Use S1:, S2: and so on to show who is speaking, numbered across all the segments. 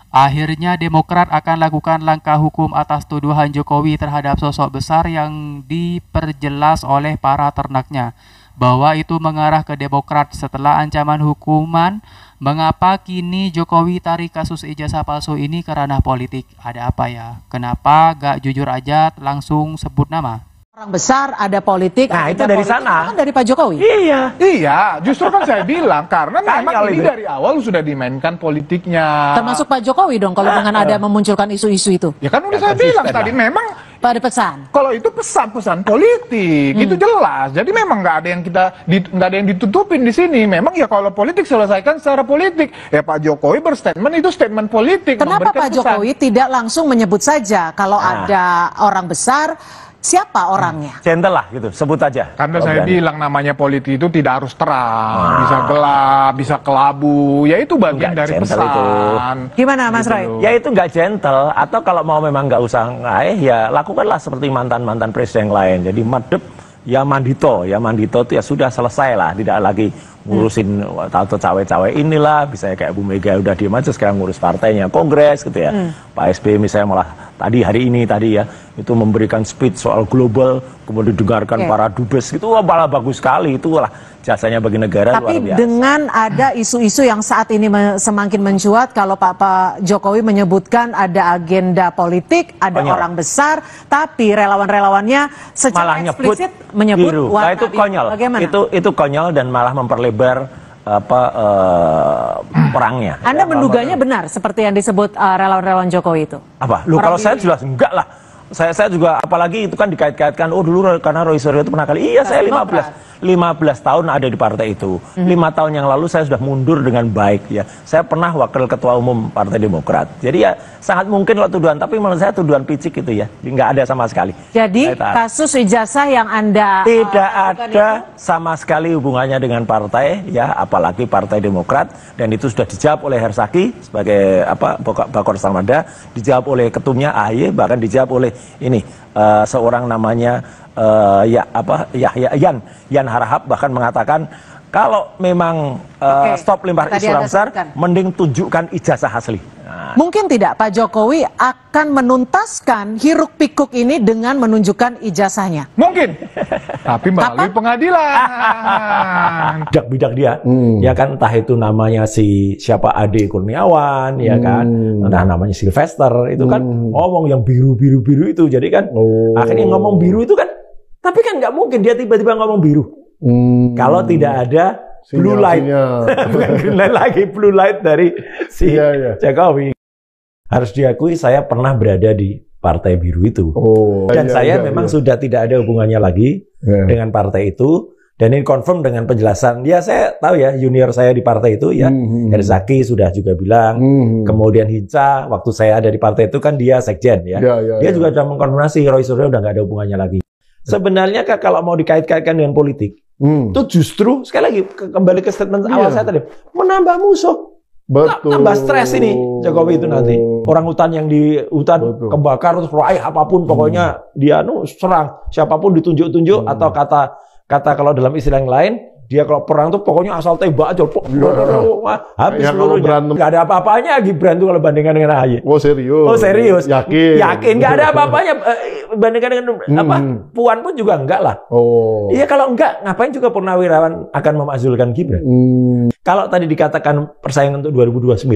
S1: Akhirnya Demokrat akan lakukan langkah hukum atas tuduhan Jokowi terhadap sosok besar yang diperjelas oleh para ternaknya bahwa itu mengarah ke Demokrat setelah ancaman hukuman. Mengapa kini Jokowi tarik kasus ijazah palsu ini ke ranah politik? Ada apa ya? Kenapa gak jujur aja langsung sebut nama?
S2: Orang besar, ada politik.
S3: Nah, itu dari
S2: politik.
S3: sana.
S2: Kan dari Pak Jokowi.
S4: Iya, justru kan saya bilang karena memang ini dari awal sudah dimainkan politiknya.
S2: Termasuk Pak Jokowi dong kalau dengan ada memunculkan isu-isu itu.
S4: Ya kan udah saya bilang tadi memang
S2: Pak ada pesan.
S4: kalau itu pesan-pesan politik itu jelas. Jadi memang nggak ada yang nggak ada yang ditutupin di sini. Memang ya kalau politik selesaikan secara politik. Ya Pak Jokowi berstatement itu statement politik.
S2: Kenapa Pak Jokowi tidak langsung menyebut saja kalau ada orang besar? Siapa orangnya?
S3: Gentle lah gitu, sebut aja.
S4: Karena saya bilang namanya politik itu tidak harus terang, bisa gelap, bisa kelabu. Ya itu bagian dari pesan.
S3: Itu.
S2: Gimana Mas Roy?
S3: Ya itu nggak gentle. Atau kalau mau memang nggak usah ya lakukanlah seperti mantan-mantan presiden yang lain. Jadi madep ya Mandito itu ya sudah selesai lah, tidak lagi ngurusin atau cawe-cawe inilah, bisa kayak Bu Mega udah diem aja sekarang ngurus partainya, kongres gitu ya. Pak SBY misalnya malah hari ini ya itu memberikan speech soal global, kemudian didengarkan para dubes itu malah bagus sekali, itulah jasanya bagi negara.
S2: Tapi
S3: luar biasa.
S2: dengan ada isu-isu yang saat ini semakin mencuat kalau Pak Jokowi menyebutkan ada agenda politik, ada orang besar, tapi relawan-relawannya secara eksplisit menyebut
S3: nah, itu konyol.
S2: Bagaimana?
S3: Itu konyol dan malah memperlebar perangnya.
S2: Anda menduganya benar seperti yang disebut relawan-relawan Jokowi itu?
S3: Apa? Lu kalau saya jelas enggak lah. Saya juga apalagi itu kan dikait-kaitkan dulu karena Roy Suryo itu pernah kali. Iya, saya 15 tahun ada di partai itu. 5 tahun yang lalu saya sudah mundur dengan baik ya. Saya pernah wakil ketua umum Partai Demokrat. Jadi ya sangat mungkin lah tuduhan, tapi menurut saya tuduhan picik itu ya. Enggak ada sama sekali.
S2: Jadi kasus ijazah yang Anda
S3: tidak ada sama sekali hubungannya dengan partai ya, apalagi Partai Demokrat, dan itu sudah dijawab oleh Hersaki sebagai Bakor Samada, dijawab oleh ketumnya AHY, bahkan dijawab oleh ini seorang namanya Yan Harahap bahkan mengatakan kalau memang stop limpah isu besar, mending tunjukkan ijazah asli. Nah.
S2: Mungkin tidak Pak Jokowi akan menuntaskan hiruk pikuk ini dengan menunjukkan ijazahnya.
S4: Mungkin, tapi melalui pengadilan.
S3: Bidak dia, ya kan, entah itu namanya siapa Ade Kurniawan, ya kan, entah namanya Sylvester, itu kan ngomong yang biru itu, jadi kan akhirnya ngomong biru itu kan, tapi kan nggak mungkin dia tiba-tiba ngomong biru. Kalau tidak ada blue light, bukan green light lagi, blue light dari Jokowi. Harus diakui saya pernah berada di partai biru itu, dan saya memang sudah tidak ada hubungannya lagi dengan partai itu. Dan ini confirm dengan penjelasan, ya saya tahu ya junior saya di partai itu ya, Herzaki sudah juga bilang, kemudian Hinca waktu saya ada di partai itu kan dia sekjen ya, dia juga sudah mengkonfirmasi Roy Suryo udah nggak ada hubungannya lagi. Sebenarnya kalau mau dikait-kaitkan dengan politik, itu justru sekali lagi kembali ke statement awal saya tadi, menambah musuh.
S5: Betul.
S3: Tambah stres ini Jokowi itu nanti. Orang hutan yang di hutan kebakar terus raih apapun pokoknya dia serang siapapun ditunjuk-tunjuk atau kata kalau dalam istilah yang lain dia kalau perang tuh pokoknya asal tembak aja habis seluruhnya. Nggak ada apa-apanya Gibran tuh kalau bandingkan dengan AHY.
S5: Oh serius?
S3: Yakin nggak ada apa-apanya bandingkan dengan Puan pun juga enggak lah. Iya kalau enggak ngapain juga Purnawirawan akan memakzulkan Gibran. Kalau tadi dikatakan persaingan untuk 2029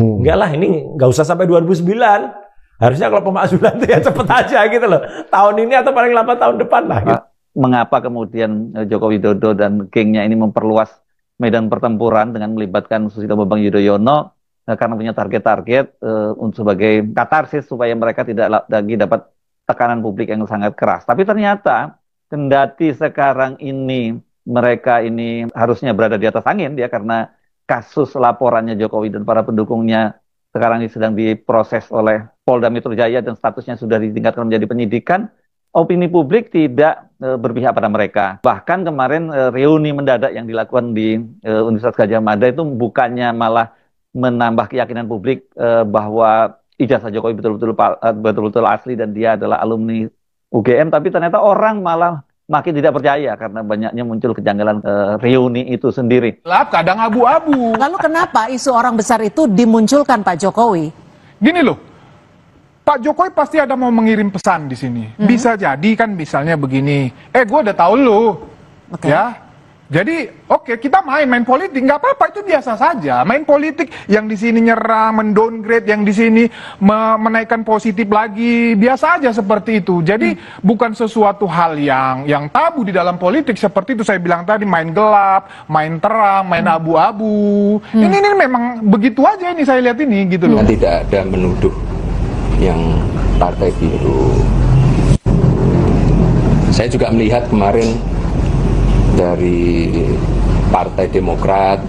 S3: enggak lah, ini nggak usah sampai 2009. Harusnya kalau pemakzulan itu ya cepet aja gitu loh, tahun ini atau paling lambat tahun depan lah gitu.
S6: Mengapa kemudian Joko Widodo dan gengnya ini memperluas medan pertempuran dengan melibatkan Susilo Bambang Yudhoyono karena punya target-target untuk sebagai katarsis supaya mereka tidak lagi dapat tekanan publik yang sangat keras. Tapi ternyata kendati sekarang ini mereka ini harusnya berada di atas angin ya, karena kasus laporannya Jokowi dan para pendukungnya sekarang ini sedang diproses oleh Polda Metro Jaya dan statusnya sudah ditingkatkan menjadi penyidikan. Opini publik tidak berpihak pada mereka. Bahkan kemarin reuni mendadak yang dilakukan di Universitas Gadjah Mada itu bukannya malah menambah keyakinan publik bahwa ijazah Jokowi betul-betul asli dan dia adalah alumni UGM, tapi ternyata orang malah makin tidak percaya karena banyaknya muncul kejanggalan reuni itu sendiri.
S4: Kadang abu-abu.
S2: Lalu kenapa isu orang besar itu dimunculkan Pak Jokowi?
S4: Gini loh, Pak Jokowi pasti ada mau mengirim pesan di sini. Bisa jadi kan misalnya begini, gue udah tahu lu, ya. Jadi oke, kita main politik, nggak apa-apa, itu biasa saja. Main politik yang di sini nyerang, mendowngrade, yang di sini menaikkan positif lagi, biasa aja seperti itu. Jadi bukan sesuatu hal yang tabu di dalam politik seperti itu saya bilang tadi, main gelap, main terang, main abu-abu. Ini memang begitu aja ini saya lihat ini gitu loh.
S7: Tidak ada menuduh yang partai biru. Saya juga melihat kemarin dari Partai Demokrat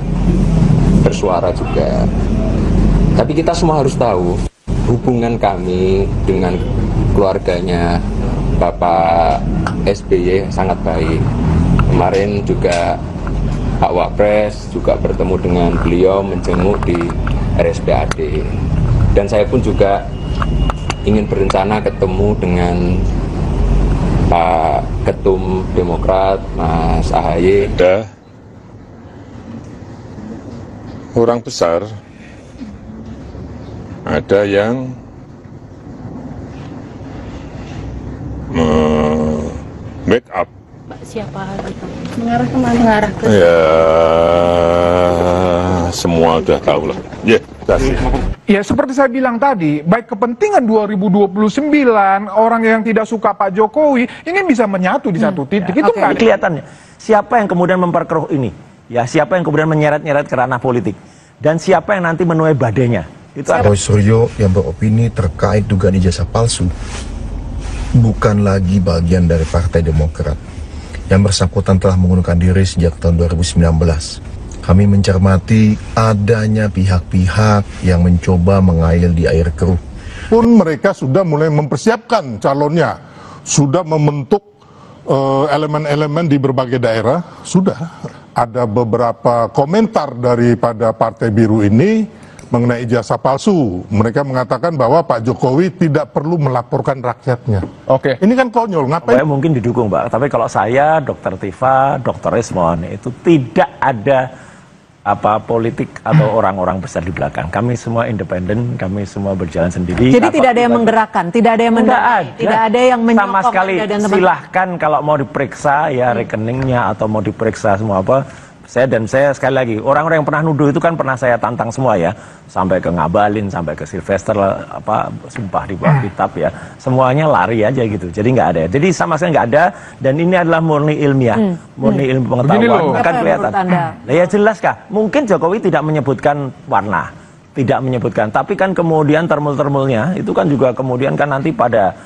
S7: bersuara juga. Tapi kita semua harus tahu hubungan kami dengan keluarganya Bapak SBY sangat baik. Kemarin juga Pak Wapres juga bertemu dengan beliau, menjenguk di RSPAD. Dan saya pun juga ingin berencana ketemu dengan Pak Ketum Demokrat, Mas AHY.
S5: Ada orang besar, ada yang backup.
S8: Siapa gitu? Mengarah kemana? Mengarah ke...
S5: Ya, semua udah tahu lah.
S4: Ya seperti saya bilang tadi, baik kepentingan 2029, orang yang tidak suka Pak Jokowi, ini bisa menyatu di satu titik. Itu nggak ada.
S3: Kelihatannya, siapa yang kemudian memperkeruh ini? Ya, siapa yang kemudian menyeret-nyeret ke ranah politik? Dan siapa yang nanti menuai badainya? Itu
S9: Roy Suryo yang beropini terkait dugaan ijazah palsu bukan lagi bagian dari Partai Demokrat. Yang bersangkutan telah mengundurkan diri sejak tahun 2019. Kami mencermati adanya pihak-pihak yang mencoba mengail di air keruh.
S5: Pun mereka sudah mulai mempersiapkan calonnya, sudah membentuk elemen-elemen di berbagai daerah. Sudah ada beberapa komentar daripada Partai Biru ini mengenai ijazah palsu. Mereka mengatakan bahwa Pak Jokowi tidak perlu melaporkan rakyatnya.
S4: Oke.
S5: Ini kan konyol, ngapain?
S3: mungkin didukung, Pak. Tapi kalau saya, Dr. Tifa, Dr. Resmon, itu tidak ada politik atau orang-orang besar di belakang. Kami semua independen, kami semua berjalan sendiri.
S2: Jadi tidak ada yang menggerakkan, tidak ada yang mendanai, tidak ada yang menyokong
S3: sama sekali.
S2: Anda dan teman-teman.
S3: Silahkan kalau mau diperiksa ya rekeningnya atau mau diperiksa semua apa. Saya sekali lagi, orang-orang yang pernah nuduh itu kan pernah saya tantang semua ya, sampai ke Ngabalin, sampai ke Sylvester, sumpah di bawah kitab ya, semuanya lari aja gitu, jadi nggak ada. Jadi sama sekali nggak ada, dan ini adalah murni ilmiah, murni ilmu pengetahuan, akan kelihatan. Nah, ya jelas kah? Mungkin Jokowi tidak menyebutkan warna, tidak menyebutkan, tapi kan kemudian termul-termulnya itu kan juga kemudian kan nanti pada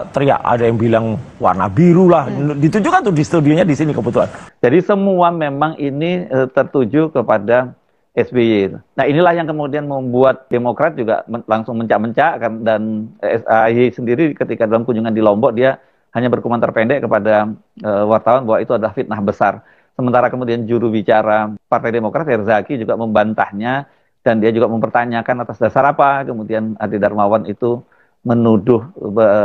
S3: teriak, ada yang bilang warna biru lah, ditunjukkan tuh di studionya di sini kebetulan.
S6: Jadi semua memang ini tertuju kepada SBY. Nah inilah yang kemudian membuat Demokrat juga langsung mencak-mencak kan, dan AHY sendiri ketika dalam kunjungan di Lombok dia hanya berkomentar pendek kepada wartawan bahwa itu adalah fitnah besar. Sementara kemudian juru bicara Partai Demokrat Herzaki juga membantahnya, dan dia juga mempertanyakan atas dasar apa kemudian Adi Darmawan itu menuduh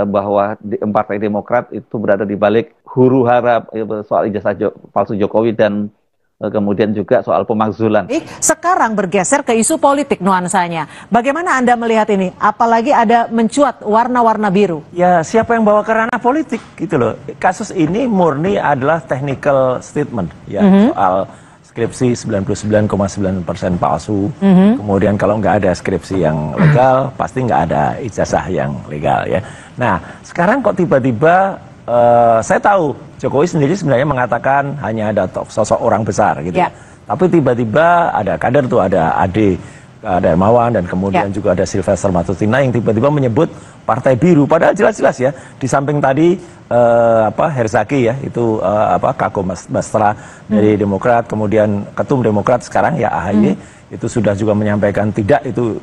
S6: bahwa Partai Demokrat itu berada di balik huru-hara soal ijazah palsu Jokowi dan kemudian juga soal pemakzulan.
S2: Sekarang bergeser ke isu politik nuansanya. Bagaimana Anda melihat ini? Apalagi ada mencuat warna-warna biru.
S3: Ya siapa yang bawa ke ranah politik gitu loh. Kasus ini murni adalah technical statement ya, soal skripsi 99,9% palsu. Kemudian kalau nggak ada skripsi yang legal, pasti nggak ada ijazah yang legal ya. Nah, sekarang kok tiba-tiba saya tahu Jokowi sendiri sebenarnya mengatakan hanya ada sosok orang besar gitu. Ya. Tapi tiba-tiba ada kader tuh, ada Ade Darmawan dan kemudian juga ada Sylvester Matutina yang tiba-tiba menyebut Partai Biru, padahal jelas-jelas ya di samping tadi Herzaki ya itu Kako Bastra dari Demokrat, kemudian Ketum Demokrat sekarang ya AHY itu sudah juga menyampaikan tidak itu.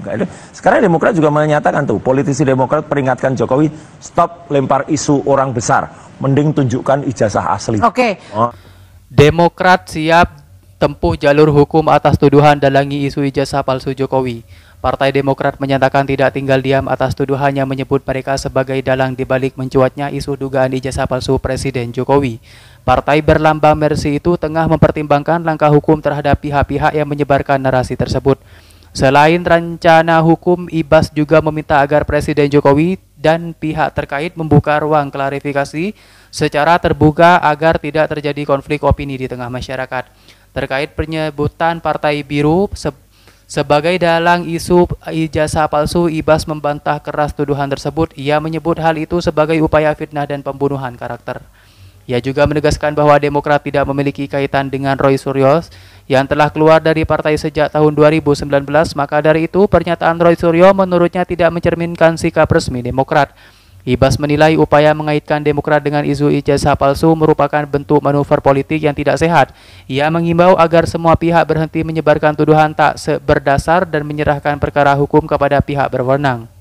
S3: Sekarang Demokrat juga menyatakan tuh, politisi Demokrat peringatkan Jokowi stop lempar isu orang besar, mending tunjukkan ijazah asli.
S2: Oke.
S1: Demokrat siap tempuh jalur hukum atas tuduhan dalangi isu ijazah palsu Jokowi. Partai Demokrat menyatakan tidak tinggal diam atas tuduhannya, menyebut mereka sebagai dalang dibalik mencuatnya isu dugaan ijazah palsu Presiden Jokowi. Partai berlambang Mercy itu tengah mempertimbangkan langkah hukum terhadap pihak-pihak yang menyebarkan narasi tersebut. Selain rencana hukum, Ibas juga meminta agar Presiden Jokowi dan pihak terkait membuka ruang klarifikasi secara terbuka agar tidak terjadi konflik opini di tengah masyarakat. Terkait penyebutan Partai Biru sebagai dalang isu ijazah palsu, Ibas membantah keras tuduhan tersebut. Ia menyebut hal itu sebagai upaya fitnah dan pembunuhan karakter. Ia juga menegaskan bahwa Demokrat tidak memiliki kaitan dengan Roy Suryo yang telah keluar dari partai sejak tahun 2019. Maka dari itu, pernyataan Roy Suryo menurutnya tidak mencerminkan sikap resmi Demokrat. Ibas menilai upaya mengaitkan Demokrat dengan isu ijazah palsu merupakan bentuk manuver politik yang tidak sehat. Ia mengimbau agar semua pihak berhenti menyebarkan tuduhan tak berdasar dan menyerahkan perkara hukum kepada pihak berwenang.